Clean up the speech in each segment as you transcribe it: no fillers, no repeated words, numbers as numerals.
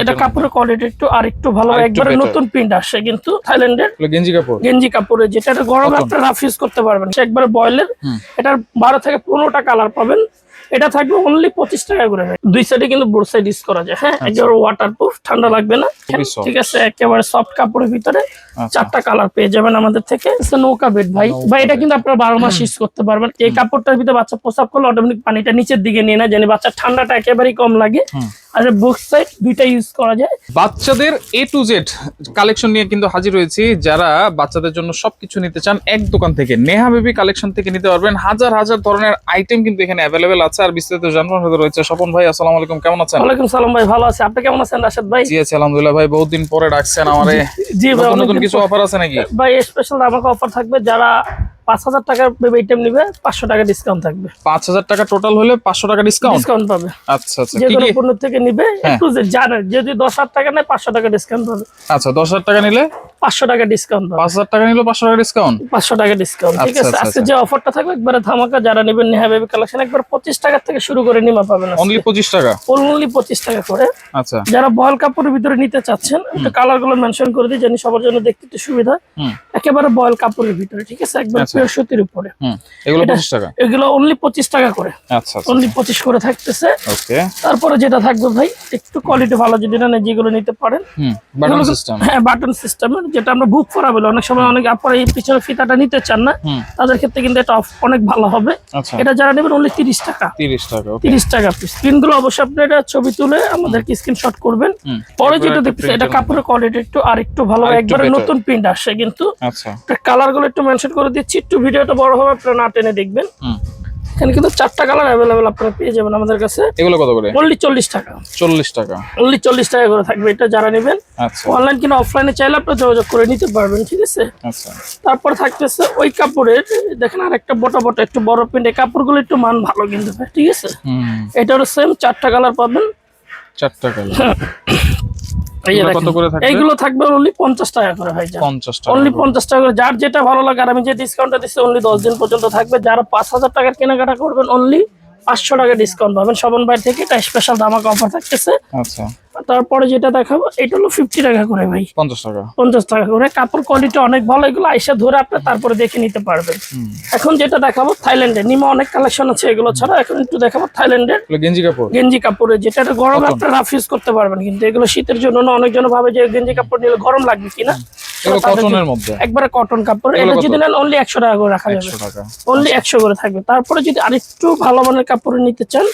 এটা কাপড়ের কোয়ালিটি একটু ভালো, একবারে নতুন প্রিন্ট আসছে কিন্তু থাইল্যান্ডের গেঞ্জি কাপড়ে, যেটা গরমে আপনারা রাফ ইউজ করতে পারবেন। সে একবারে বয়েলের, এটার 12 থেকে 15টা কালার পাবেন। এটা থাকবে অনলি 25 টাকা করে। দুই সাইডে কিন্তু বোথ সাইড ইউজ করা যায়। হ্যাঁ, একেবারে ওয়াটারপ্রুফ, ঠান্ডা লাগবে না। ঠিক আছে, একেবারে সফট কাপড়ের ভিতরে 4টা কালার পেয়ে যাবেন আমাদের থেকে। নৌকা বেড ভাই, এটা কিন্তু আপনারা 12 মাস ইউজ করতে পারবেন। এই কাপড়টার ভিতরে বাচ্চা প্রসাব করলে অটোমেটিক পানিটা নিচের দিকে নিয়ে না, জানি বাচ্চা ঠান্ডাটা একেবারেই কম লাগে। আর বুক সাইড দুইটা ইউজ করা যায়। বাচ্চাদের A to Z কালেকশন নিয়ে কিন্তু হাজির হয়েছি। যারা বাচ্চাদের জন্য সবকিছু নিতে চান, এক দোকান থেকে নেহা বেবি কালেকশন থেকে নিতে পারবেন। হাজার হাজার ধরনের আইটেম কিন্তু এখানে অ্যাভেলেবেল আছে। আর বিস্তারিত জানানোর সাথে রয়েছে স্বপন ভাই। আসসালামু আলাইকুম, কেমন আছেন? ওয়ালাইকুম সালাম ভাই, ভালো আছি। আপনি কেমন আছেন রাশেদ ভাই? জি আছি আলহামদুলিল্লাহ ভাই। বহুত দিন পরে ডাকছেন আমারে। জি ভাই, নতুন কিছু অফার আছে নাকি ভাই? স্পেশাল আমাকে অফার থাকবে, যারা 5000 টাকার বেবি আইটেম নিবে 500 টাকা ডিসকাউন্ট থাকবে। 5000 টাকা টোটাল হলে 500 টাকা ডিসকাউন্ট পাবে। আচ্ছা আচ্ছা, যে কোনো পণ্য থেকে নিবে একটু জানেন, যদি 10000 টাকা নেয় 500 টাকা ডিসকাউন্ট পাবে। আচ্ছা, 10000 টাকা নিলে 500 টাকা ডিসকাউন্ট পাবে। 5000 টাকা নিলে 500 টাকা ডিসকাউন্ট, 500 টাকা ডিসকাউন্ট। ঠিক আছে, আজকে যে অফারটা থাকবে একবারে ধামাকা। যারা নেবেন নেহা বেবি কালেকশন, একবার 25 টাকা থেকে শুরু করে নিমা পাবেন। অনলি 25 টাকা, অনলি 25 টাকা করে। আচ্ছা, যারা বয়েল কাপড়ের ভিতরে নিতে চাচ্ছেন, একটু কালার গুলো মেনশন করে দিই, জানি সবার জন্য দেখতে একটু সুবিধা। একেবারে বয়েল কাপড়ের ভিতরে, ঠিক আছে, একবার পিওর সুতির উপরে। এগুলো 25 টাকা, এগুলো অনলি 25 টাকা করে। আচ্ছা, অনলি 25 করে থাকতেছে। ওকে। তারপরে যেটা থাকবে ভাই, একটু কোয়ালিটি ভালো যদি নেন, যেগুলো নিতে পারেন। বাটন সিস্টেম, হ্যাঁ, বাটন সিস্টেমের, যেটা আমরা বুক করা বলি। অনেক সময় অনেক আপনারা এই পিছনে ফিতাটা নিতে চান না, তাদের ক্ষেত্রে কিন্তু এটা অনেক ভালো হবে। এটা যারা নেবেন অনলি 30 টাকা, 30 টাকা, 30 টাকা পিস। স্ক্রিনগুলো অবশ্যই আপনি এটা ছবি তুলে আমাদেরকে স্ক্রিনশট করবেন। পরে যেটা দেখতেছেন, এটা কাপড়ের কোয়ালিটি একটু ভালো, একবারে নতুন প্রিন্ট আসছে কিন্তু। আচ্ছা, কালার গুলো একটু মেনশন করে দিচ্ছি, একটু ভিডিওটা বড় হবে, আপনারা না টেনে দেখবেন। এখানে কিন্তু 4টা কালার অ্যাভেলেবেল আপনারা পেয়ে যাবেন আমাদের কাছে। এগুলো কত করে? অনলি 40 টাকা, 40 টাকা, অনলি 40 টাকা করে থাকবে। এটা যারা নেবেন, আচ্ছা, অনলাইন কিনা অফলাইনে চাইলে আপনারা যোগাযোগ করে নিতে পারবেন। ঠিক আছে, আচ্ছা। তারপর থাকতেছে ওই কাপড়ের, দেখেন আর একটা বটা একটু বড় প্রিন্ট। এই কাপড়গুলো একটু মান ভালো কিন্তু, ঠিক আছে। এটারও সেম 4টা কালার পাবেন, 4টা কালার। এইগুলো থাকবে অনলি 50 টাকা করে ভাই, 50 টাকা, অনলি 50 টাকা করে। যার যেটা ভালো লাগে। আর আমি যে ডিসকাউন্টটা দিচ্ছি অনলি 10 দিন পর্যন্ত থাকবে। যারা 5000 টাকার কেনাকাটা করবেন অনলি 500 টাকা ডিসকাউন্ট পাবেন শোভন ভাই থেকে। এটা স্পেশাল ধামাকা অফার থাকতেছে। আচ্ছা, তারপরে যেটা দেখাবো, এটা হলো 50 টাকা করে ভাই, 50 টাকা, 50 টাকা করে। কাপড় কোয়ালিটি অনেক ভালো, এগুলো আইসা ধরে আপনি তারপরে দেখে নিতে পারবেন। এখন যেটা দেখাবো থাইল্যান্ডের, নিমা অনেক কালেকশন আছে এগুলো ছাড়া। এখন একটু দেখাবো থাইল্যান্ডের গেঞ্জি কাপড়ে, যেটা গরমে আপনি রাফ ইউজ করতে পারবেন। কিন্তু এগুলো শীতের জন্য না, অনেকজন ভাবে যে গেঞ্জি কাপড় নিলে গরম লাগবে কিনা। কটনের মধ্যে একবারে কটন কাপড়। এটা যদি নেন অনলি 100 টাকা করে রাখা যাবে, অনলি 100 করে থাকবে। তারপরে যদি আরেকটু ভালো মানের কাপড় নিতে চান,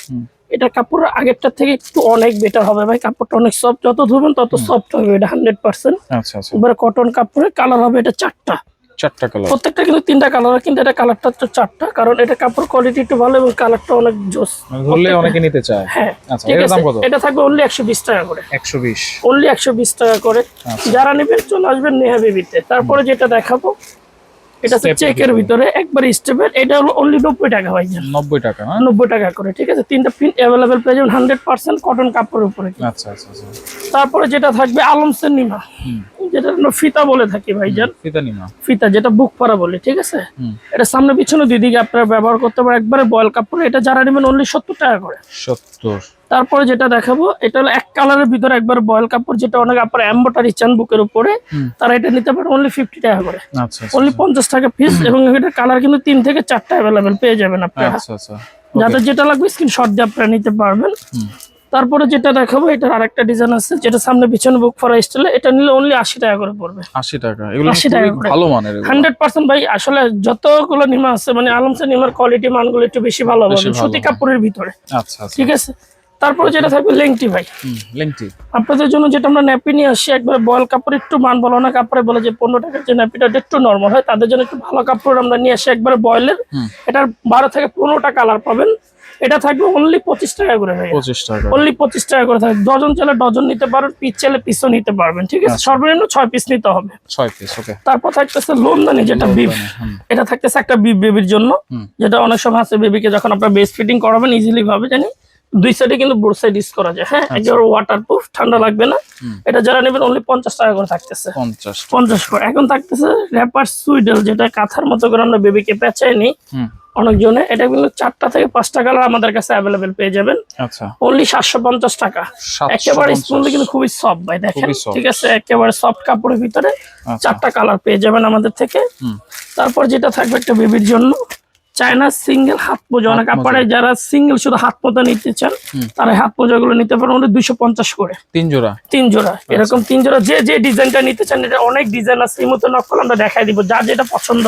এটা কাপড় আগেরটার থেকে একটু অনেক বেটার হবে ভাই। কাপড়টা অনেক সফট, যত ধুবেন তত সফট হবে। এটা 100%। আচ্ছা, আচ্ছা। এবারে কটন কাপড়ের কালার হবে এটা 4টা, 4টা কালার, প্রত্যেকটা কিন্তু 3টা কালার, কিন্তু এটা কালারটা তো 4টা, কারণ এটা কাপড় কোয়ালিটি একটু ভালো এবং কালারটা অনেক জোস। ধরলে অনেকে নিতে চায়। হ্যাঁ, আচ্ছা, এর দাম কত? এটা থাকবে অনলি 120 টাকা করে, 120, অনলি 120 টাকা করে। যারা নেবেন চলে আসবেন নেহা বেবিতে। তারপরে যেটা দেখাবো, এটা হচ্ছে চেকের ভিতরে একবার স্টেপের। এটা হলো অনলি 90 টাকা ভাই, 90 টাকা না, 90 টাকা করে। ঠিক আছে, 3টা প্রিন্ট অ্যাভেলেবেল পেয়ে যাবেন 100% কটন কাপড়ের উপরে। আচ্ছা, আচ্ছা, আচ্ছা। তারপরে যেটা থাকবে আলমসের নিমা, যেটা আমরা ফিতা বলে থাকি ভাইজান, ফিতা যেটা বুক পরা বলে। ঠিক আছে, এটা সামনে পিছনে দুই দিকে আপনারা ব্যবহার করতে পারেন, একবারে বয়েল কাপড়। এটা যারা নেবেন অনলি 70 টাকা করে, 70। তারপরে যেটা দেখাবো, এটা হলো এক কালারের ভিতরে একবার বয়েল কাপড়, যেটা অনেক আপনারা এমব্রয়ডারি চান বুকের উপরে, তারা এটা নিতে পারেন অনলি 50 টাকা করে, অনলি 50 টাকা পিস। এবং এটার কালার কিন্তু 3 থেকে 4টা অ্যাভেলেবেল পেয়ে যাবেন আপনারা। যাদের যেটা লাগবে স্ক্রিনশট দিয়ে আপনারা নিতে পারবেন। তারপরে যেটা দেখাবো, এটার আরেকটা ডিজাইন আছে, যেটা সামনে পিছনে বুক ফরা স্টাইলে। এটা নিলে অনলি 80 টাকা করে পড়বে, 80 টাকা। এগুলো খুবই ভালো মানের, 100% ভাই। আসলে যতগুলো নিমা আছে, মানে আলমসের নিমার কোয়ালিটি মানগুলো একটু বেশি ভালো হবে সুতি কাপড়ের ভিতরে। আচ্ছা, ঠিক আছে। তারপরে যেটা থাকবে লেংটি ভাই, লেংটি আপনাদের জন্য যেটা আমরা ন্যাপি নিয়ে আসি, একবার বয়েল কাপড়, একটু মান ভালো না কাপড়ে বলে যে 15 টাকার যে ন্যাপিটা একটু নরমাল হয়, তাদের জন্য একটু ভালো কাপড় আমরা নিয়ে আসি, একবার বয়েলের। এটার 12 থেকে 15টা কালার পাবেন। এটা থাকবে অনলি 25 টাকা করে ভাই, 25 টাকা, অনলি 25 টাকা করে থাকবে। ডজন চাইলে ডজন নিতে পারেন, পিস চাইলে পিসও নিতে পারবেন। ঠিক আছে, সর্বনিম্ন 6 পিস নিতে হবে, 6 পিস। ওকে। তারপর থাকতেছে লোমদানি, যেটা বিফ। এটা থাকতেছে একটা বিফ বেবির জন্য, যেটা অনেক সময় আছে বেবিকে যখন আপনারা ব্রেস্ট ফিডিং করাবেন ইজিলি ভাবে জানি দুই সাইডে কিন্তু বোথ সাইড ইউজ করা যায়। হ্যাঁ, একেবারে ওয়াটারপ্রুফ, ঠান্ডা লাগবে না। এটা যারা নেবেন অনলি 50 টাকা করে থাকতেছে। 50 করে। এখন থাকতেছে র্যাপার সুইডেল, যেটা কাঁথার মতো করে আমরা বেবিকে পেঁচাই নিই অনেকজনে। এটা কিন্তু 4টা থেকে 5টা কালার আমাদের কাছে অ্যাভেলেবেল পেয়ে যাবেন। আচ্ছা, অনলি 750 টাকা। একেবারে স্পঞ্জ কিন্তু খুবই সফট ভাই, দেখেন ঠিক আছে, একেবারে সফট কাপড়ের ভিতরে 4টা কালার পেয়ে যাবেন আমাদের থেকে। তারপর যেটা থাকবে একটা বেবির জন্য চায়না সিঙ্গেল হাত মোজা। অনেক কাপড়ে যারা সিঙ্গেল শুধু হাত মোজা নিতে চান তারা হাত মোজা গুলো নিতে পারেন অনলি 250 করে। 3 জোড়া এরকম 3 জোড়া। যে ডিজাইনটা নিতে চান, এটা অনেক ডিজাইন আছে, এই মতো নকল আমরা দেখাই দিব যার যেটা পছন্দ।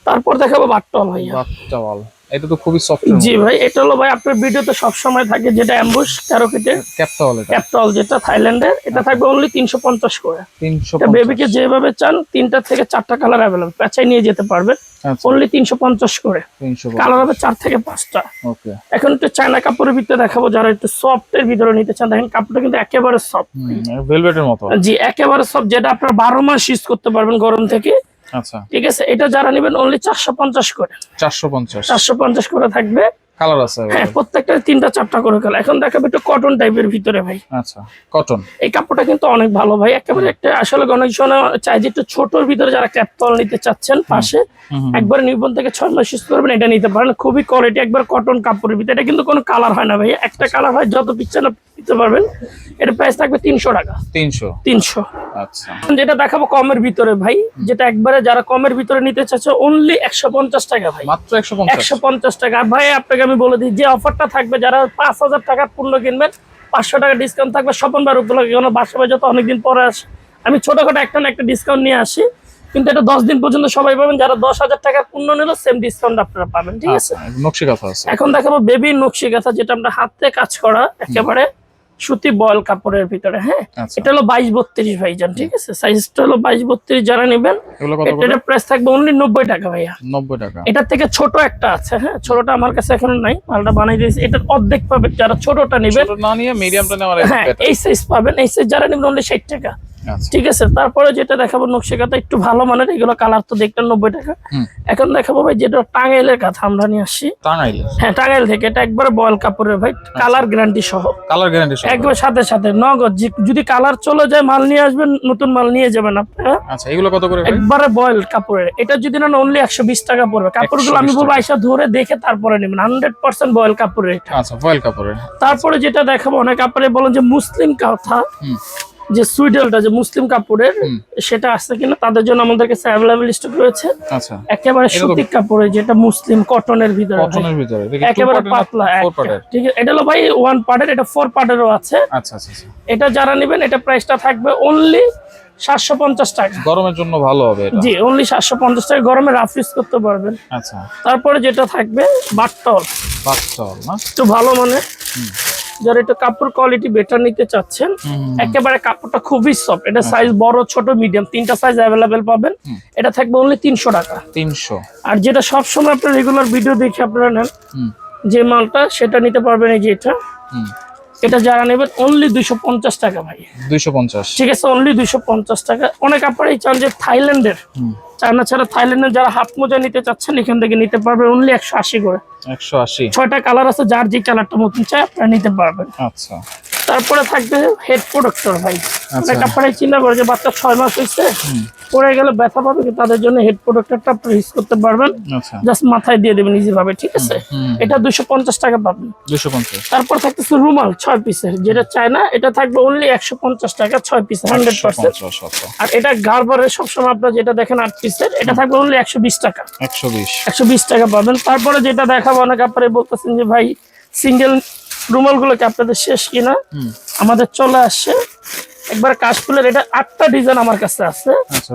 তারপর দেখাবো বাটটল ভাইয়া। বাটটল এটা তো খুবই সফট। জি ভাই, এটা হলো ভাই আপনার ভিডিওতে সব সময় থাকে যেটা অ্যাম্বুশ ক্যারোকেটের ক্যাপটল, যেটা থাইল্যান্ডের। এটা থাকবে অনলি 350 করে। 350। বেবিকে যেভাবে চান 3টা থেকে 4টা কালার অ্যাভেলেবল, পেঁচাই নিয়ে যেতে পারবেন অনলি 350 করে। কালার হবে 4 থেকে 5টা। ওকে, এখন একটু চায়না কাপড়ের ভিতরে দেখাবো যারা একটু সফট এর ভিতরে নিতে চান। দেখেন কাপড়টা কিন্তু একেবারে সফট, ভেলভেটের মতো। জি, একেবারে সফট, যেটা আপনারা 12 মাস ইউজ করতে পারবেন গরম থেকে। আচ্ছা, ঠিক আছে। এটা যারা নেবেন অনলি 450 করে। 450 করে থাকবে। কালার আছে হ্যাঁ, প্রত্যেকটা 3টা 4টা করে কালার। এখন দেখাবো একটু কটন টাইপের ভিতরে ভাই। আচ্ছা, কটন। এই কাপড়টা কিন্তু অনেক ভালো ভাই, একেবারে একটা আসলে অনেক সময় চাই যে একটু ছোটর ভিতরে যারা ক্যাপটল নিতে চাচ্ছেন পাশে একবার নিবন থেকে 6 মাস ইউজ করবেন, এটা নিতে পারেন। খুবই কোয়ালিটি, একবার কটন কাপড়ের ভিতরে। এটা কিন্তু কোনো কালার হয় না ভাই, একটা কালার হয়, যত পিছনে নিতে পারবেন। এর প্রাইস থাকবে 300 টাকা। 300। আচ্ছা, যেটা দেখাবো কমের ভিতরে ভাই, যেটা একবারে যারা কমের ভিতরে নিতে চাচ্ছে অনলি 150 টাকা ভাই, মাত্র 150 টাকা। ভাই আপনাকে আমি বলে দিই যে অফারটা থাকবে, যারা 5000 টাকার পণ্য কিনবেন 500 টাকা ডিসকাউন্ট থাকবে স্বপন বার উপলক্ষে। কারণ বাসায় যত অনেকদিন পরে আসে, আমি ছোটখাটো একটা না একটা ডিসকাউন্ট নিয়ে আসি, কিন্তু এটা 10 দিন পর্যন্ত সবাই পাবেন। যারা 10,000 টাকার পণ্য নিল সেম ডিসকাউন্ট আপনারা পাবেন। ঠিক আছে, নকশি কাঁথা আছে। এখন দেখাবো বেবি নকশি কাঁথা, যেটা আমরা হাতে কাজ করা একেবারে সুতি বয়েল কাপড়ের ভিতরে। হ্যাঁ, এটা হলো 22-32 ভাইজান। ঠিক আছে, সাইজটা হলো 22-32। যারা নেবেন এটার প্রাইস থাকবে অনলি 90 টাকা ভাইয়া। 90 টাকা। এটার থেকে ছোট একটা আছে, হ্যাঁ, ছোটটা আমার কাছে এখন নাই, মালটা বানাই দিয়েছি। এটার অর্ধেক পাবেন যারা ছোটটা নেবেন, না নিয়ে মিডিয়ামটা নেওয়ার। হ্যাঁ, এই সাইজ পাবেন। এই সাইজ যারা নেবেন অনলি 60 টাকা। ঠিক আছে, তারপরে যেটা দেখাবো নকশি কাঁথা, একটু ভালো মানের, এগুলো কালার তো দেখতেন 90 টাকা। এখন দেখাবো ভাই যেটা টাঙ্গাইলের কাঁথা আমরা নিয়ে আসছি। হ্যাঁ, টাঙ্গাইল থেকে। এটা একবার বয়েল কাপড়ের ভাই, কালার গ্যারান্টি সহ। একবার সাথে সাথে নগদ, যদি কালার চলে যায় মাল নিয়ে আসবেন, নতুন মাল নিয়ে যাবেন আপনারা। আচ্ছা, এগুলো কত করে? একবারে বয়েল কাপড়ের। এটা যদি না অনলি 120 টাকা পড়বে। কাপড়গুলো আমি বলবো আইসা ধরে দেখে তারপরে নেবেন, 100% বয়েল কাপড়ের এটা। আচ্ছা, বয়েল কাপড়ের। তারপরে যেটা দেখাবো, অনেক কাপড়ে বলেন যে মুসলিম কাঁথা, যে সুইডেলটা যে মুসলিম কাপড়ের, সেটা আছে কিনা তাদের জন্য আমাদের কাছে অ্যাভেলেবল স্টক রয়েছে। আচ্ছা, একেবারে সুতি কাপড়ের, যেটা মুসলিম কটনের ভিতরে, একেবারে পাতলা। ঠিক আছে, এটা হলো ভাই 1 পার্টের, এটা 4 পার্টেরও আছে। আচ্ছা আচ্ছা, এটা যারা নেবেন এটা প্রাইসটা থাকবে অনলি 750 টাকা। গরমের জন্য ভালো হবে এটা। জি, অনলি 750 টাকা, গরমে রাফ ইউজ করতে পারবেন। আচ্ছা, তারপরে যেটা থাকবে বাটটল না, একটু ভালো মানে যারা একটু কাপড় কোয়ালিটি বেটার নিতে চাচ্ছেন, একেবারে কাপড়টা খুবই সফট। এটা সাইজ বড় ছোট মিডিয়াম 3টা সাইজ অ্যাভেলেবেল পাবেন। এটা থাকবে অনলি 300 টাকা। 300। আর যেটা সব সময় আপনার রেগুলার ভিডিও দেখে আপনারা নেন যে মালটা, সেটা নিতে পারবেন। এই যে এটা যারা নেবেন অনলি 250 টাকা ভাই। 250। ঠিক আছে, অনলি 250 টাকা। অনেক আপনারা চান যে থাইল্যান্ডের, চায়না ছাড়া থাইল্যান্ডের যারা হাত মোজা নিতে চাচ্ছেন এখান থেকে নিতে পারবেন অনলি 180 করে। 180। 6টা কালার আছে, যার যে কালারটা মতন চাই আপনারা নিতে পারবেন। আচ্ছা, তারপরে থাকবে হেড প্রোটেক্টর ভাই। অনেক আপনারা চিন্তা করে যে বাচ্চা 6 মাস হয়েছে, পড়ে গেলে ব্যথা পাবে, তাদের জন্য হেড প্রোটেক্টরটা আপনি ইউজ করতে পারবেন। জাস্ট মাথায় দিয়ে দেবেন ইজি ভাবে। ঠিক আছে, এটা 250 টাকা পাবেন। 250। তারপর থাকতেছে রুমাল 6 পিসের, যেটা চায়না, এটা থাকবে অনলি 150 টাকা 6 পিস 100%। আর এটা গার্বারের সবসময় আপনারা যেটা দেখেন 8 পিসের, এটা থাকবে অনলি 120 টাকা। 120 টাকা পাবেন। তারপরে যেটা দেখাবো, অনেক আপনারা বলতেছেন যে ভাই সিঙ্গেল রুমাল গুলো কি আপনাদের শেষ কিনা, আমাদের চলে আসছে একবার কাশফুলের। এটা 8টা ডিজাইন আমার কাছে আছে। আচ্ছা,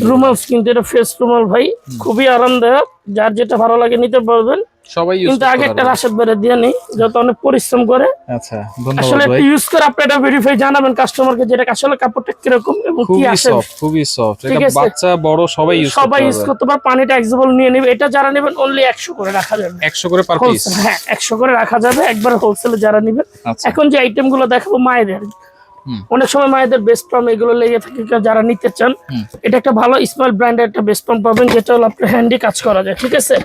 রুমাল কিন্তু এটা ফেস রুমাল ভাই, খুবই আরামদায়ক, যার যেটা ভালো লাগে নিতে পারবেন। সবাই ইউজ কিন্তু আগে একটা রাশেদ বেরে দিয়ে নেই, যত অনেক পরিশ্রম করে। আচ্ছা, ধন্যবাদ ভাই। আসলে ইউজ করে আপনি এটা ভেরিফাই জানাবেন কাস্টমারকে, যেটা আসলে কাপড়টা কিরকম এবং কি আছে। খুবই সফট। এটা বাচ্চা বড় সবাই ইউজ করতে পারে। পানিটা এক্সাম্পল নিয়ে নেবে। এটা যারা নেবেন অনলি 100 করে রাখা যাবে। 100 করে পার পিস। হ্যাঁ, 100 করে রাখা যাবে একবার হোলসেলে যারা নেবেন। এখন যে আইটেম গুলো দেখাবো মায়েদের, অনেক সময় মায়েদের বেস্ট পাম্প এগুলো লেগে থাকে, যারা নিতে চান এটা একটা ভালো স্মল ব্র্যান্ডের একটা বেস্ট পাম্প পাবেন, যেটা হলো আপনার হ্যান্ডি কাজ করা যায়, ঠিক আছে,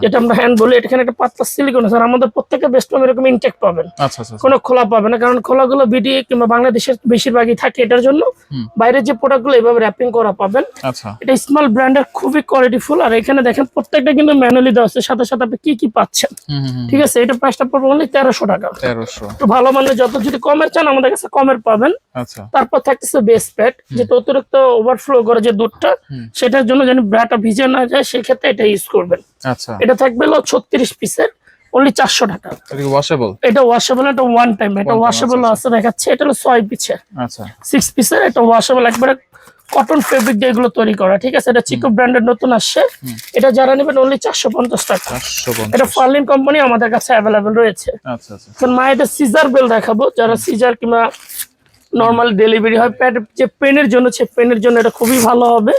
যেটা আমরা হ্যান্ড বলি। এখানে একটা পাতলা সিলিকন আছে, আর আমাদের প্রত্যেকটা বেস্ট পাম্প এরকম ইনটেক পাবেন, কোনো খোলা পাবেন না, কারণ খোলাগুলো বিডিএ কিংবা বাংলাদেশের বেশিরভাগই থাকে এটার জন্য। বাইরের যে প্রোডাক্টগুলো এইভাবে র্যাপিং করা পাবেন। এটা স্মল ব্র্যান্ডের খুবই কোয়ালিটিফুল। আর এখানে দেখেন প্রত্যেকটা কিন্তু ম্যানুয়ালি দেওয়া আছে, সাথে সাথে আপনি কি পাচ্ছেন, ঠিক আছে। এটা প্রাইসটা পড়বে অনলি 1300 টাকা। একটু ভালো মানের যত যদি কমের চান আমাদের কাছে কমের পাবেন। তারপর থাকতেছে বেস প্যাড, যেটা অতিরিক্ত ওভারফ্লো করে যে দুধটা, সেটার জন্য যেন ব্রাটা ভিজে না যায় সেক্ষেত্রে এটা ইউজ করবেন। এটা থাকবে 36 পিসের, অনলি 400 টাকা। এটা ওয়াশেবল, এটা ওয়ান টাইম, এটা ওয়াশেবল আছে দেখাচ্ছে। এটা হলো 6 পিসের, 6 পিসের, এটা ওয়াশেবল, একবারে কটন ফেব্রিক দিয়ে এগুলো তৈরি করা, ঠিক আছে। এটা চিকো ব্র্যান্ডের নতুন আসছে, এটা যারা নেবেন অনলি 450 টাকা। এটা ফার্লিন কোম্পানি আমাদের কাছে অ্যাভেলেবেল রয়েছে। মায়েদের সিজার বেল দেখাবো, যারা সিজার কিংবা নরমাল ডেলিভারি হয় প্যাড যে পেনের জন্য, সে পেনের জন্য এটা খুবই ভালো হবে।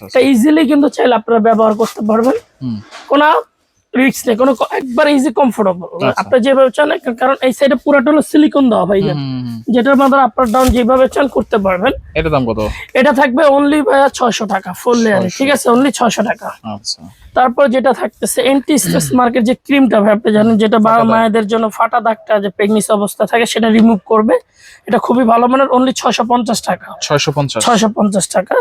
এটা ইজিলি কিন্তু চাইলে আপনারা ব্যবহার করতে পারবেন, কোনো রিস্ক নেই, কোনো একবার ইজি কমফোর্টেবল আপনি যেভাবে চান, কারণ এই সাইডে পুরোটা হলো সিলিকন দেওয়া ভাই, যেটার মাধ্যমে আপ ডাউন যেভাবে চান করতে পারবেন। এটা দাম কত? এটা থাকবে অনলি 600 টাকা ফুল লেয়ারে, ঠিক আছে, অনলি 600 টাকা। তারপর যেটা থাকতেছে এন্টি স্ট্রেস মার্কের যে ক্রিমটা ভাই, আপনি জানেন যেটা মায়েদের জন্য ফাটা দাগটা যে প্রেগনেন্সি অবস্থা থাকে সেটা রিমুভ করবে, এটা খুবই ভালো মানের, অনলি 650 টাকা। 650 টাকা।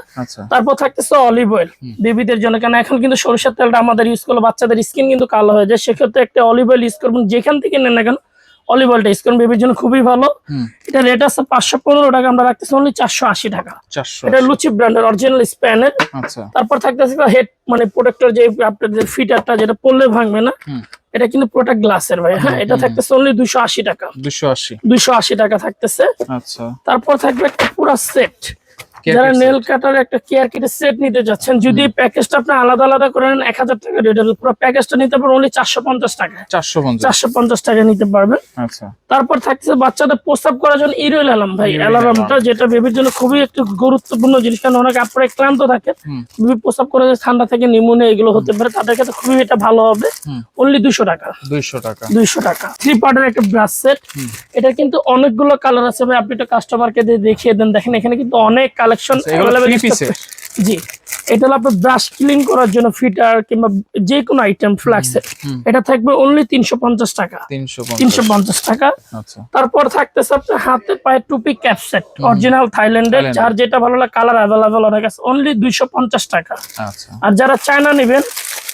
তারপর থাকতেছে অলিভ অয়েল বেবিদের জন্য, কারণ এখন কিন্তু সরিষার তেলটা আমাদের ইউজ করলে বাচ্চাদের স্কিন কিন্তু কালো হয়ে যায়, সেক্ষেত্রে একটা অলিভ অয়েল ইউজ করবেন, যেখান থেকে নেন না কেন অলিভ অয়েলটা ইউজ করুন, বেবির জন্য খুবই ভালো। এটা রেট আছে 515 টাকা, আমরা রাখতেছি অনলি 480 টাকা। এটা লুচি ব্র্যান্ডের অরিজিনাল স্প্যানের। তারপর থাকতেছে হেড মানে প্রোটেক্টর, যে আপনাদের ফিটারটা যেটা পড়লে ভাঙবে না, এটা কিন্তু পুরোটা গ্লাসের ভাই। হ্যাঁ, এটা থাকতেছে অনলি 280 টাকা। 280 টাকা থাকতেছে। তারপর থাকবে একটা পুরো সেট, যারা নেল কাটার একটা কেয়ার কিটের সেট নিতে যাচ্ছেন, যদি প্যাকেজটা আপনি আলাদা আলাদা করে নেন 1000 টাকা রেট, পুরো প্যাকেজটা নিতে পারবেন অনলি 450 টাকা। 450 টাকা নিতে পারবেন। তারপর থাকছে বাচ্চাদের প্রস্রাব করার জন্য ইরোল অ্যালার্ম ভাই, অ্যালার্মটা যেটা বেবির জন্য খুবই একটু গুরুত্বপূর্ণ জিনিস, কারণ অনেক আপনারা ক্লান্ত থাকে, বেবি প্রস্রাব করে ঠান্ডা থেকে নিউমোনিয়া এগুলো হতে পারে, তাদের ক্ষেত্রে খুবই এটা ভালো হবে। অনলি 200 টাকা। 200 টাকা। 3 পার্টের একটা ব্রাশ সেট, এটা কিন্তু অনেকগুলো কালার আছে ভাই, আপনি একটা কাস্টমারকে দেখিয়ে দেন। দেখেন এখানে কিন্তু অনেক কালেকশন अवेलेबल জি। এটা হলো আপনার ব্রাশ ক্লিন করার জন্য ফিটার কিংবা যে কোনো আইটেম ফ্লাক্সের, এটা থাকবে অনলি 350 টাকা। 350 টাকা। তারপর থাকতেছে আপনার হাতে পায়ে টুপি ক্যাপ সেট, অরিজিনাল থাইল্যান্ডের, যার যেটা ভালো লাগে কালার अवेलेबल অনেক আছে, অনলি 250 টাকা। আর যারা চায়না নেবেন,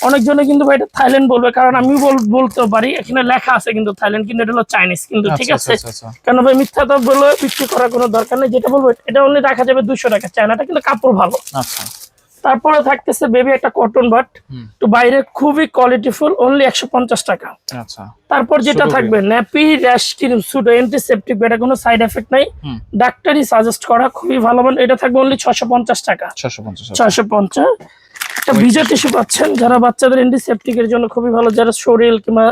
অনেকজনে কিন্তু ভাই এটা থাইল্যান্ড বলবে, কারণ আমি বলতে পারি এখানে লেখা আছে কিন্তু থাইল্যান্ড, কিন্তু এটা হলো চাইনিজ কিন্তু, ঠিক আছে। কেন ভাই মিথ্যা তো বলে বিক্রি করার কোনো দরকার নেই, যেটা বলবো এটা অনলি রাখা যাবে 200 টাকা। চায়নাটা কিন্তু কাপড় ভালো। তারপরে থাকতেছে বেবি একটা কটন বাট, তো বাইরে খুবই কোয়ালিটিফুল, অনলি 150 টাকা। তারপর যেটা থাকবে ন্যাপি র্যাশ ক্রিম সুট অ্যান্টিসেপটিক, এটা কোনো সাইড এফেক্ট নাই, ডাক্তারই সাজেস্ট করা, খুবই ভালো মান, এটা থাকবে অনলি 650 টাকা। 650। একটা ভিজা টিস্যু পাচ্ছেন, যারা বাচ্চাদের অ্যান্টিসেপটিকের জন্য খুবই ভালো, যারা শরীর কিংবা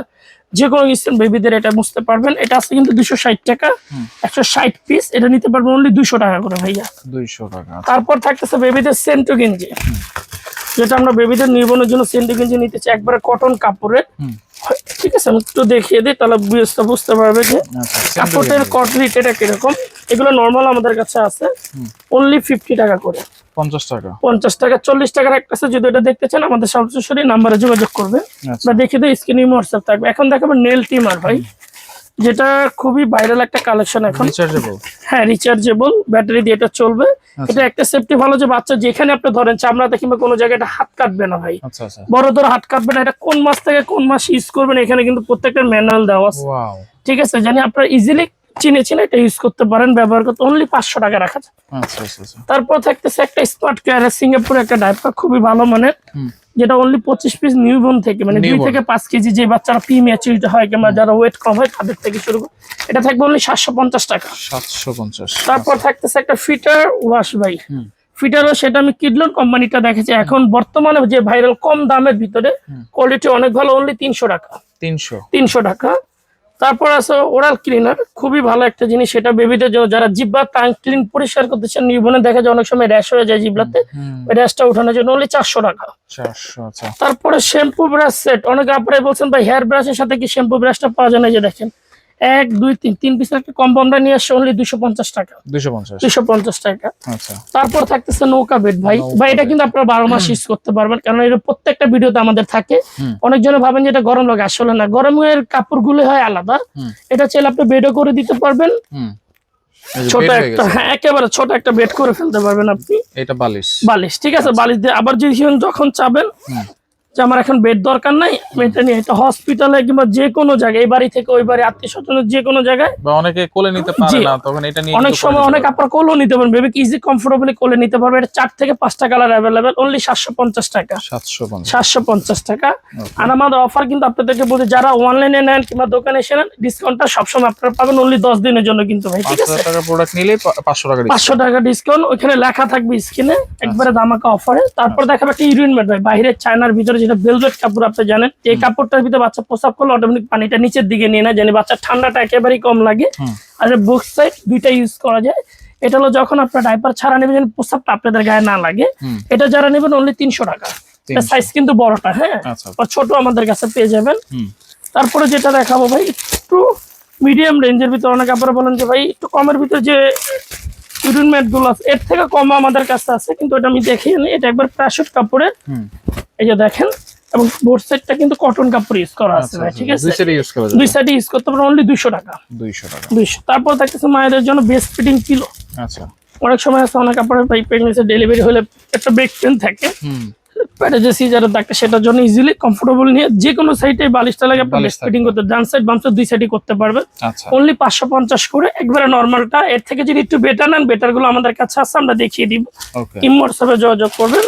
যে কোনো কিছু বেবিদের এটা বুঝতে পারবেন। এটা আছে কিন্তু 260 টাকা, 160 পিস, এটা নিতে পারবেন অনলি 200 টাকা করে ভাইয়া। 200 টাকা। তারপর থাকতেছে বেবিদের সেন্টু গেঞ্জি, যেটা আমরা বেবিদের নির্বনের জন্য সেন্টু গেঞ্জি নিতে চাই, একবারে কটন কাপড়ের, ঠিক আছে। আমি একটু দেখিয়ে দিই, তাহলে বুঝতে পারবে যে কাপড়ের কটরিট এটা কিরকম। এগুলো নর্মাল আমাদের কাছে আছে অনলি 50 টাকা করে। 50 টাকা। 40 টাকার একটা আছে, যদি এটা দেখতে চান আমাদের সরাসরি নাম্বারে যোগাযোগ করবেন, আমরা দেখিয়ে দিই, স্ক্রিনে হোয়াটসঅ্যাপ থাকবে। এখন দেখাবো নেল টিমার ভাই, যেটা খুবই ভাইরাল একটা কালেকশন এখন। হ্যাঁ, রিচার্জেবল ব্যাটারি দিয়ে এটা চলবে। এটা একটা সেফটি ভালো, যে বাচ্চা যেখানে আপনি ধরেন চামড়াতে কিংবা কোনো জায়গায় হাত কাটবে না ভাই, বড় ধরে হাত কাটবে না। এটা কোন মাস থেকে কোন মাস ইউজ করবেন এখানে কিন্তু প্রত্যেকটা ম্যানুয়াল দেওয়া আছে, ঠিক আছে, জানি আপনারা ইজিলি চিনে এটা ইউজ করতে পারেন, ব্যবহার করতে অনলি 500 টাকা রাখা যায়। তারপর থাকতেছে একটা স্মার্ট কেয়ার সিঙ্গাপুর একটা ডাইপার, খুবই ভালো মানের, যেটা অনলি 25 পিস নিউবর্ন থেকে, মানে 2 থেকে 5 কেজি যে বাচ্চারা প্রি ম্যাচুরিটি হয় কিংবা যারা ওয়েট কম হয় তাদের থেকে শুরু করে, এটা থাকবে অনলি 750 টাকা। 750। তারপর থাকতেছে একটা ফিটার ওয়াশ ভাই, ফিটারও সেটা আমি কিডলন কোম্পানিটা দেখেছি, এখন বর্তমানে যে ভাইরাল কম দামের ভিতরে, কোয়ালিটি অনেক ভালো, অনলি 300 টাকা। 300 টাকা। তারপর আছে ওরাল ক্লিনার, খুবই ভালো একটা জিনিস, সেটা বেবিদের জন্য, যারা জিহ্বা টাং ক্লিন পরিষ্কার করতে চান, নির্বনে দেখা যায় অনেক সময় র্যাশ হয়ে যায় জিহ্বাতে, ওই র্যাশটা উঠানোর জন্য অনলি 400 টাকা। তারপরে শ্যাম্পু ব্রাশ সেট, অনেকে আপনারা বলছেন ভাই হেয়ার ব্রাশের সাথে কি শ্যাম্পু ব্রাশটা পাওয়া যায় না, যে দেখেন 1 2 3 তিন পিসের একটা কম্বো আমরা নিয়ে আসছি অনলি 250 টাকা। 250 টাকা। আচ্ছা, তারপর থাকতেছে নৌকা বেড ভাই। ভাই এটা কিন্তু আপনারা 12 মাস ইউজ করতে পারবেন, কারণ এটা প্রত্যেকটা ভিডিওতে আমাদের থাকে। অনেকজনে ভাবেন যে এটা গরম লাগে, আসলে না, গরমের কাপড়গুলো হয় আলাদা। এটা চাইলে আপনি বেডও করে দিতে পারবেন, ছোট একটা, হ্যাঁ একেবারে ছোট একটা বেড করে ফেলতে পারবেন আপনি। এটা বালিশ, বালিশ, ঠিক আছে, বালিশ দিয়ে আবার যদি যখন চাবেন যে আমার এখন বেড দরকার নাই, এটা নিয়ে এটা হসপিটালে কিংবা যে কোনো জায়গায়, এই বাড়ি থেকে ওই বাড়ি, আত্মীয় স্বজনের যে কোনো জায়গায়, বা অনেকে কোলে নিতে পারে না, তখন এটা নিয়ে অনেক সময় অনেক আপনার কোলেও নিতে পারবেন, বেবি ইজি কমফোর্টেবলি কোলে নিতে পারবে। এটা 4 থেকে 5টা কালার अवेलेबल, অনলি 750 টাকা। 750 টাকা। আর আমাদের অফার কিন্তু আপনাদেরকে বলি, যারা অনলাইনে নেন কিংবা দোকানে এসে নেন, ডিসকাউন্টটা সবসময় আপনারা পাবেন অনলি 10 দিনের জন্য কিন্তু ভাই, ঠিক আছে। 500 টাকা প্রোডাক্ট নিলে 500 টাকা ডিসকাউন্ট, 500 টাকা ডিসকাউন্ট, ওখানে লেখা থাকবে স্ক্রিনে, একবারে দামাকা অফারে। তারপর দেখাবে একটা ইউরিন ম্যাট ভাই, বাইরের চায়নার ভিতরে যেটা ভেলভেট কাপড়, আপনি জানেন এই কাপড়টার ভিতরে বাচ্চা প্রস্রাব করলে অটোমেটিক পানিটা নিচের দিকে নিয়ে নেয়, জানি বাচ্চার ঠান্ডাটা একেবারেই কম লাগে। আর বুক সাইড দুইটা ইউজ করা যায়। এটা হলো যখন আপনার ডাইপার ছাড়া নেবেন, যেন প্রস্রাবটা আপনাদের গায়ে না লাগে। এটা যারা নেবেন অনলি 300 টাকা। সাইজ কিন্তু বড়টা, হ্যাঁ, ছোট আমাদের কাছে পেয়ে যাবেন। তারপরে যেটা দেখাবো ভাই, একটু মিডিয়াম রেঞ্জের ভিতরে, অনেকে আপনারা বলেন যে ভাই একটু কমের ভিতরে যে ইউরিন ম্যাট গুলো আছে, এর থেকে কম আমাদের কাছে আছে, কিন্তু এটা আমি দেখিয়ে নিই। এটা একবার প্যাশুট কাপড়ের, এই যে দেখেন, এবং বোর্ড সাইডটা কিন্তু কটন কাপড় ইউজ করা আছে ভাই, ঠিক আছে। দুই সাইডে ইউজ করতে পারবেন অনলি 200 টাকা। 200। তারপর থাকতেছে মায়েদের জন্য বেস্ট ফিটিং পিলো। আচ্ছা, অনেক সময় আছে অনেক কাপড়ের ভাই প্রেগন্যান্সি ডেলিভারি হলে একটা ব্যাক পেন থাকে, পেটে যে সিজারের দাগটা, সেটার জন্য ইজিলি কমফোর্টেবল নিয়ে যে কোনো সাইডে বালিশটা লাগে আপনি বেস্ট ফিটিং করতে, ডান সাইড বাম সাইড দুই সাইডই করতে পারবেন। অনলি 550 করে একবারে নরমালটা। এর থেকে যদি একটু বেটার নেন, বেটার গুলো আমাদের কাছে আছে, আমরা দেখিয়ে দিব। ইমোটসে যোগাযোগ করবেন।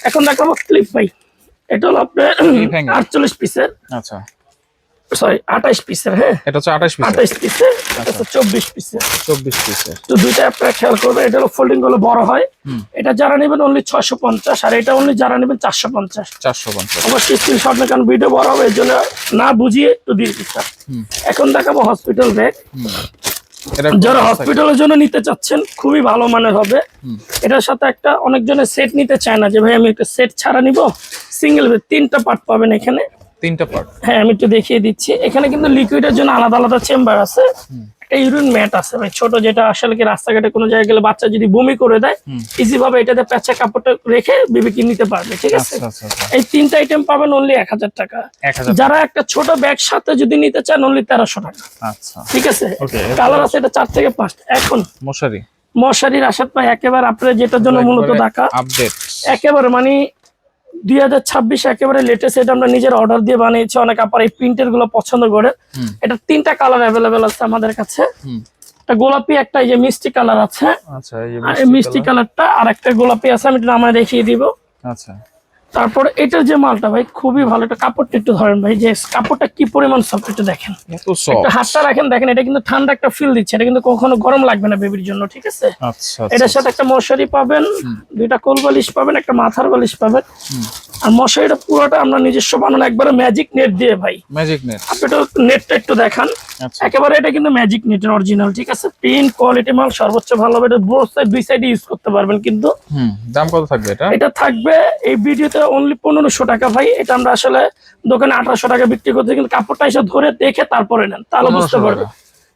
এখন দেখাবো ক্লিপ ভাই, এটা হলো আপনার 48 পিসের, আচ্ছা সরি 28 পিসের, হ্যাঁ এটা হচ্ছে 28 পিসের, এটা হচ্ছে 24 পিসের। তো দুইটা আপনারা খেয়াল করবেন, এটা হলো ফোল্ডিং গুলো বড় হয়। এটা যারা নেবেন অনলি 650, আর এটা অনলি যারা নেবেন 450। অবশ্যই স্ক্রিনশট নেন, কারণ ভিডিও বড় হবে, এর জন্য না বুঝিয়ে একটু দিয়ে দিচ্ছি। এখন দেখাবো হসপিটাল ব্যাগ। যারা হসপিটালের জন্য নিতে চাচ্ছেন, খুবই ভালো মানের হবে। এটার সাথে একটা, অনেকজনের সেট নিতে চায় না, যে ভাই আমি একটা সেট ছাড়া নিব, সিঙ্গেল বেড 3টা পার্ট পাবেন এখানে। 3টা পার্ট, হ্যাঁ আমি একটু দেখিয়ে দিচ্ছি। এখানে কিন্তু লিকুইডের জন্য আলাদা আলাদা চেম্বার আছে। একটা ইউরিন ম্যাট আছে ভাই ছোট, যেটা আসলে কি রাস্তাঘাটে কোনো জায়গায় গেলে বাচ্চা যদি বমি করে দেয়, ইজি ভাবে এটাতে প্যাচা কাপড়টা রেখে বেবিকে নিতে পারবে, ঠিক আছে। এই 3টা আইটেম পাবেন অনলি 1000 টাকা। যারা একটা ছোট ব্যাগ সাথে যদি নিতে চান, অনলি 1300 টাকা। আচ্ছা, ঠিক আছে। কালার আছে এটা 4 থেকে 5টা। এখন মশারির আশাত ভাই, একেবারে আপনার যেটার জন্য মূলত ঢাকা আপডেট, একেবারে মানে 2026 একেবারে লেটেস্ট। এটা আমরা নিজের অর্ডার দিয়ে বানিয়েছি, অনেক আপনার এই প্রিন্টের গুলো পছন্দ করে। এটা 3টা কালার অ্যাভেলেবেল আছে আমাদের কাছে, একটা গোলাপি, একটা এই যে মিষ্টি কালার আছে। আচ্ছা, এই মিষ্টি কালারটা, আর একটা গোলাপি আছে, আমি এটা নামায় দেখিয়ে দিব। আচ্ছা, তারপরে এটার যে মালটা ভাই খুবই ভালো, এটা কাপড়টা একটু ধরেন ভাই, যে কাপড়টা কি পরিমাণ সফট, একটু দেখেন, একটা হাতটা রাখেন, দেখেন এটা কিন্তু ঠান্ডা একটা ফিল দিচ্ছে, এটা কিন্তু কখনো গরম লাগবে না বেবির জন্য, ঠিক আছে। এটার সাথে একটা মশারি পাবেন, 2টা কোল বালিশ পাবেন, একটা মাথার বালিশ পাবেন। আর মশারিটা পুরোটা আমরা নিজস্ব বানানো, একবারে ম্যাজিক নেট দিয়ে ভাই, ম্যাজিক নেট। আপনি তো নেটটা একটু দেখান, একেবারে এটা কিন্তু ম্যাজিক নেটের অরিজিনাল, ঠিক আছে। প্রিন্ট কোয়ালিটি মাল সর্বোচ্চ ভালো হবে। এটা বোথ সাইড, দুই সাইডে ইউজ করতে পারবেন। কিন্তু দাম কত থাকবে এটা? এটা থাকবে এই ভিডিওতে অনলি 1500 টাকা ভাই। এটা আমরা আসলে দোকানে 1800 টাকা বিক্রি করতে, কিন্তু কাপড়টা এসে ধরে দেখে তারপরে নেন, তাহলে বুঝতে পারবে।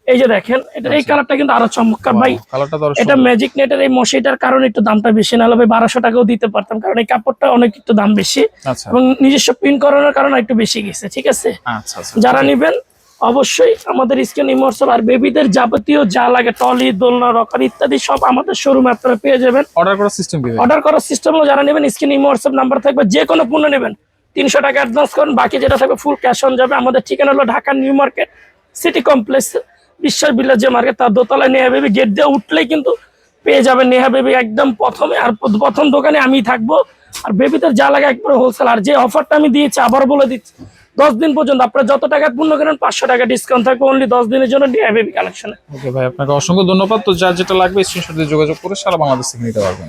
এই যে দেখেন, এটা এই কালারটা কিন্তু আরো চমৎকার ভাই। এটা ম্যাজিক নেটের এই মশারিটার কারণে একটু দামটা বেশি, নাহলে ভাই 1200 টাকাও দিতে পারতাম, কারণ এই কাপড়টা অনেক একটু দাম বেশি, এবং নিজস্ব প্রিন্ট করানোর কারণে একটু বেশি গেছে, ঠিক আছে। যারা নিবেন অবশ্যই আমাদের স্ক্রিন ইমোটসল, আর বেবিদের যাবতীয় যা লাগে, টলি, দোলনা, রকার ইত্যাদি সব আমাদের শোরুমে আপনারা পেয়ে যাবেন। অর্ডার করার সিস্টেম হলো, যারা নেবেন স্ক্রিন ইমোটসল নাম্বার থাকবে, যে কোনো পণ্য নেবেন 300 টাকা অ্যাডভান্স করুন, বাকি যেটা থাকবে ফুল ক্যাশ অন যাবে। আমাদের ঠিকানা হলো Dhaka new market city complex, বিশ্বাস বিল্লার যে মার্কেট, তার দোতলায় নেহা বেবি। গেট দিয়ে উঠলেই কিন্তু পেয়ে যাবেন নেহা বেবি একদম প্রথমে, আর প্রথম দোকানে আমি থাকবো। আর বেবিদের যা লাগে একবারে হোলসেল। আর যে অফারটা আমি দিয়েছি আবার বলে দিচ্ছি, 10 দিন পর্যন্ত আপনারা যত টাকা পূর্ণ করেন 500 টাকা ডিসকাউন্ট থাকবে অনলি 10 দিনের জন্য নেহা বেবি কালেকশনে। ওকে ভাই, আপনাকে অসংখ্য ধন্যবাদ। তো যার যেটা লাগবে স্ক্রিনশট দিয়ে যোগাযোগ করে সারা বাংলাদেশ থেকে নিতে পারবেন।